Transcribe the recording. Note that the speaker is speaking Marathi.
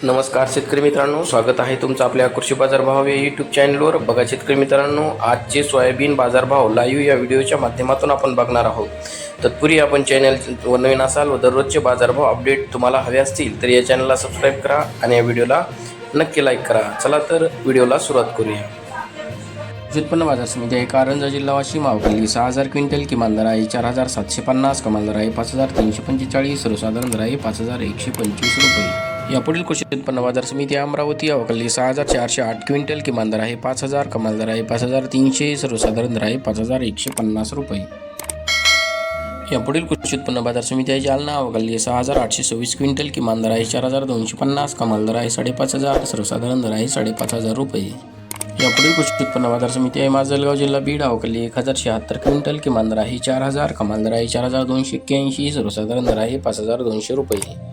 नमस्कार शेतकरी मित्रांनो, स्वागत आहे तुमचं आपल्या कृषी बाजार भाव या यूट्यूब चॅनलवर. बघा शेतकरी मित्रांनो, आजचे सोयाबीन बाजारभाव लाईव्ह या व्हिडिओच्या माध्यमातून आपण बघणार आहोत. तत्पूर्वी आपण चॅनलवर नवीन असाल व दररोजचे बाजारभाव अपडेट तुम्हाला हवे असतील तर या चॅनलला सबस्क्राईब करा आणि या व्हिडिओला नक्की लाईक करा. चला तर व्हिडिओला सुरुवात करूया. उत्पन्न बाजार समिती आहे कारंजा जिल्हा वाशिम. अवकाळी 6000 क्विंटल, किमान दर आहे 4750, कमाल दर आहे 5345, सर्वसाधारण दर आहे 5125 रुपये. यापुढील कृषी उत्पन्न बाजार समिती अमरावती. अवकाळी 6408 क्विंटल, किमान दर आहे 5000, कमाल दर आहे 5300, सर्वसाधारण दर आहे 5150 रुपये. यापुढील कृषी उत्पन्न बाजार समिती आहे जालना. अवकाळी 6824 क्विंटल, किमान दर आहे 4250, कमाल दर आहे 5500, सर्वसाधारण दर आहे 5500 रुपये. यापुढील कृषी उत्पन्न बाजार समिती आहे माजलगाव जिल्हा बीड. अवकाळी 1076 क्विंटल, किमान दर आहे 4000, कमाल दर आहे 4281, सर्वसाधारण दर आहे 5200 रुपये.